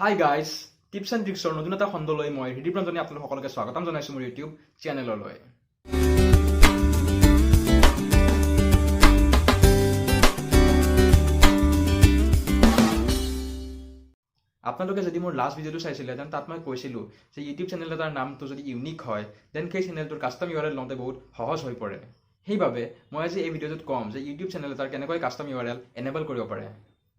Hi guys, tips and ট্ৰিক্সৰ নতুন এটা খণ্ডলৈ মই হৃদীপ ৰঞ্জনে আপোনালোক সকলোকে স্বাগতম জনাইছোঁ মোৰ ইউটিউব চেনেললৈ। আপোনালোকে যদি মোৰ লাষ্ট ভিডিঅ'টো চাইছিলে তেন্তে তাত মই কৈছিলোঁ যে ইউটিউব চেনেল এটাৰ নামটো যদি ইউনিক হয় দেন সেই চেনেলটোৰ কাষ্টম URL লওঁতে বহুত সহজ হৈ পৰে। সেইবাবে মই আজি এই ভিডিঅ'টোত ক'ম যে ইউটিউব চেনেল এটাৰ কেনেকৈ কাষ্টম URL এনেবল কৰিব পাৰে।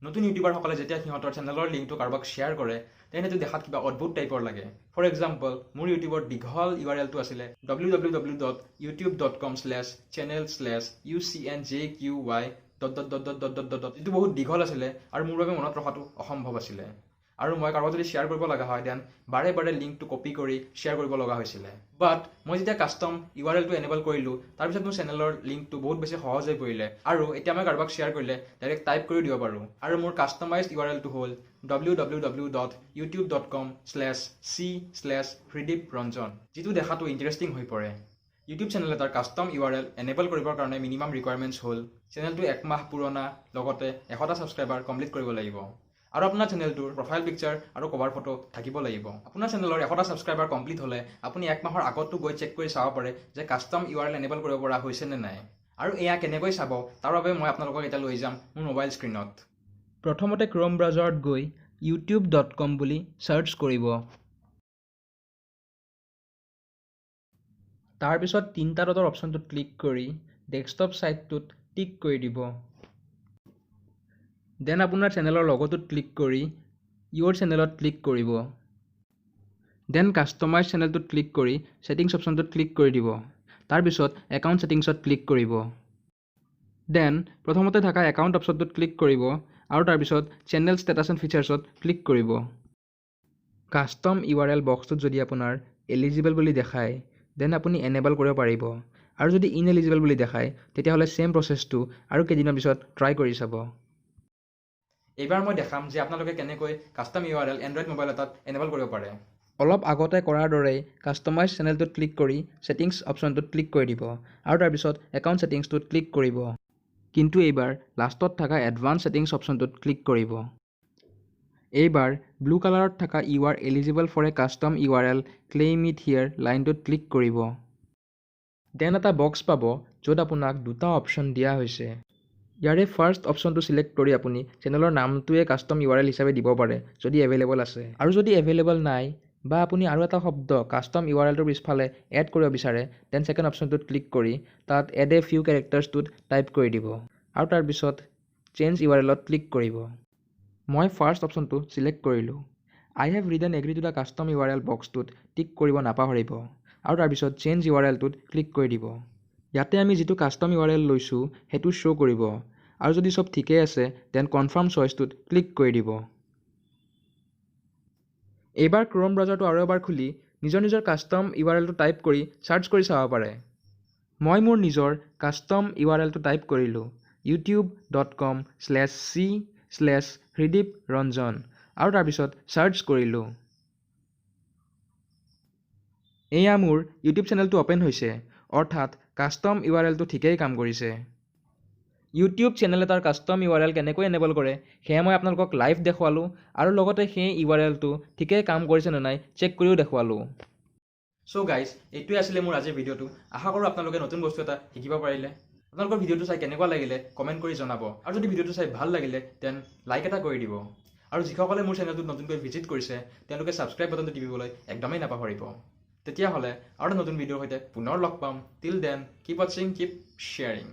নতুন ইউটিউবাৰসকলে যেতিয়া সিহঁতৰ চেনেলৰ লিংকটো কাৰোবাক শ্বেয়াৰ কৰে তেনে সেইটো দেখাত কিবা অদ্ভুত টাইপৰ লাগে। ফৰ এক্সাম্পল, মোৰ ইউটিউবৰ দীঘল URLটো আছিলে www.youtube.com/channel/ucnjqy ... যিটো বহুত দীঘল আছিলে আৰু মোৰ বাবে মনত ৰখাটো অসম্ভৱ আছিলে। আৰু মই কাৰোবাক যদি শ্বেয়াৰ কৰিব লগা হয় দেন বাৰে বাৰে লিংকটো কপি কৰি শ্বেয়াৰ কৰিব লগা হৈছিলে। বাট মই যেতিয়া কাষ্টম URLটো এনেবল কৰিলোঁ তাৰপিছত মোৰ চেনেলৰ লিংকটো বহুত বেছি সহজ হৈ পৰিলে আৰু এতিয়া মই কাৰোবাক শ্বেয়াৰ কৰিলে ডাইৰেক্ট টাইপ কৰি দিব পাৰোঁ। আৰু মোৰ কাষ্টমাইজড URLটো হ'ল www.youtube.com/c/hrideepranjan, যিটো দেখাটো ইণ্টাৰেষ্টিং হৈ পৰে। ইউটিউব চেনেল এটাৰ কাষ্টম URL এনেবল কৰিবৰ কাৰণে মিনিমাম ৰিকুৱাৰমেণ্টছ হ'ল চেনেলটো 1 মাহ পুৰণা, লগতে 100টা ছাবস্ক্ৰাইবাৰ কমপ্লিট কৰিব লাগিব। আৰু আপোনাৰ চেনেলটোৰ প্ৰফাইল পিকচাৰ আৰু কভাৰ ফটো থাকিব লাগিব। আপোনাৰ চেনেলৰ 100টা ছাবস্ক্ৰাইবাৰ কমপ্লিট হ'লে আপুনি 1 মাহৰ আগতো গৈ চেক কৰি চাব পাৰে যে কাষ্টম URL এনেবল কৰিব পৰা হৈছে নে নাই। আৰু এয়া কেনেকৈ চাব তাৰ বাবে মই আপোনালোকক এতিয়া লৈ যাম মোৰ মোবাইল স্ক্ৰীণত। প্ৰথমতে ক্ৰ'ম ব্ৰাউজাৰত গৈ youtube.com বুলি চাৰ্চ কৰিব। তাৰপিছত 3টা ডটৰ অপশ্যনটোত ক্লিক কৰি ডেস্কটপ ছাইটটোত টিক কৰি দিব। দেন আপোনাৰ চেনেলৰ লগটোত ক্লিক কৰি ইউৰ চেনেলত ক্লিক কৰিব। দেন কাষ্টমাইজ চেনেলটোত ক্লিক কৰি ছেটিংছ অপশ্যনটোত ক্লিক কৰি দিব। তাৰপিছত একাউণ্ট ছেটিংছত ক্লিক কৰিব। দেন প্ৰথমতে থকা একাউণ্ট অপশ্যনটোত ক্লিক কৰিব আৰু তাৰপিছত চেনেল ষ্টেটাছ এণ্ড ফিচাৰ্ছত ক্লিক কৰিব। কাষ্টম URL বক্সটোত যদি আপোনাৰ এলিজিবল বুলি দেখায় দেন আপুনি এনেবল কৰিব পাৰিব, আৰু যদি ইনএলিজিবল বুলি দেখায় তেতিয়াহ'লে ছেম প্ৰচেছটো আৰু কেইদিনৰ পিছত ট্ৰাই কৰি চাব। এইবাৰ মই দেখাম যে আপোনালোকে কেনেকৈ কাষ্টম URL এণ্ড্ৰইড মোবাইল এটাত এনেবল কৰিব পাৰে। অলপ আগতে কৰাৰ দৰেই কাষ্টমাইজ চেনেলটোত ক্লিক কৰি ছেটিংছ অপশ্যনটোত ক্লিক কৰি দিব আৰু তাৰপিছত একাউণ্ট ছেটিংছটোত ক্লিক কৰিব। কিন্তু এইবাৰ লাষ্টত থকা এডভান্স ছেটিংছ অপশ্যনটোত ক্লিক কৰিব। এইবাৰ ব্লু কালাৰত থকা you are eligible for a custom URL claim it here লাইনটোত ক্লিক কৰিব। দেন এটা বক্স পাব য'ত আপোনাক 2টা অপশ্যন দিয়া হৈছে। ইয়াৰে ফাৰ্ষ্ট অপশ্যনটো চিলেক্ট কৰি আপুনি চেনেলৰ নামটোৱে কাষ্টম URL হিচাপে দিব পাৰে যদি এভেইলেবল আছে। আৰু যদি এভেইলেবল নাই বা আপুনি আৰু এটা শব্দ কাষ্টম URLটোৰ পিছফালে এড কৰিব বিচাৰে দেন ছেকেণ্ড অপশ্যনটোত ক্লিক কৰি তাত এড এ ফিউ কেৰেক্টাৰ্ছটোত টাইপ কৰি দিব আৰু তাৰপিছত চেঞ্জ URLত ক্লিক কৰিব। মই ফাৰ্ষ্ট অপশ্যনটো চিলেক্ট কৰিলোঁ। I have read and agree to the custom URL বক্সটোত টিক কৰিব নাপাহৰিব আৰু তাৰপিছত চেঞ্জ URLটোত ক্লিক কৰি দিব। ইয়াতে আমি যিটো কাষ্টম URL লৈছোঁ সেইটো শ্ব' কৰিব, আৰু যদি চব ঠিকেই আছে দেন কনফাৰ্ম চইচটোত ক্লিক কৰি দিব। এইবাৰ ক্ৰ'ম ব্ৰাউজাৰটো আৰু এবাৰ খুলি নিজৰ কাষ্টম URLটো টাইপ কৰি চাৰ্চ কৰি চাব পাৰে। মই মোৰ নিজৰ কাষ্টম URLটো টাইপ কৰিলোঁ youtube.com/c/hrideepranjan আৰু তাৰপিছত চাৰ্চ কৰিলোঁ। এয়া মোৰ ইউটিউব চেনেলটো অ'পেন হৈছে, অৰ্থাৎ কাষ্টম URLটো ঠিকেই কাম কৰিছে। ইউটিউব চেনেল এটাৰ কাষ্টম URL কেনেকৈ এনেবল কৰে সেয়া মই আপোনালোকক লাইভ দেখুৱালোঁ আৰু লগতে সেই URLটো ঠিকেই কাম কৰিছে নে নাই চেক কৰিও দেখুৱালোঁ। চ' গাইজ, এইটোৱে আছিলে মোৰ আজিৰ ভিডিঅ'টো। আশা কৰোঁ আপোনালোকে নতুন বস্তু এটা শিকিব পাৰিলে। আপোনালোকৰ ভিডিঅ'টো চাই কেনেকুৱা লাগিলে কমেণ্ট কৰি জনাব, আৰু যদি ভিডিঅ'টো চাই ভাল লাগিলে দেন লাইক এটা কৰি দিব। আৰু যিসকলে মোৰ চেনেলটোত নতুনকৈ ভিজিট কৰিছে তেওঁলোকে ছাবস্ক্ৰাইব বাটনটো টিপিবলৈ একদমেই নাপাহৰিব। তেতিয়াহ'লে আৰু এটা নতুন ভিডিঅ'ৰ সৈতে পুনৰ লগ পাম। টিল দেন, কিপ ৱাচিং, কিপ শ্বেয়াৰিং।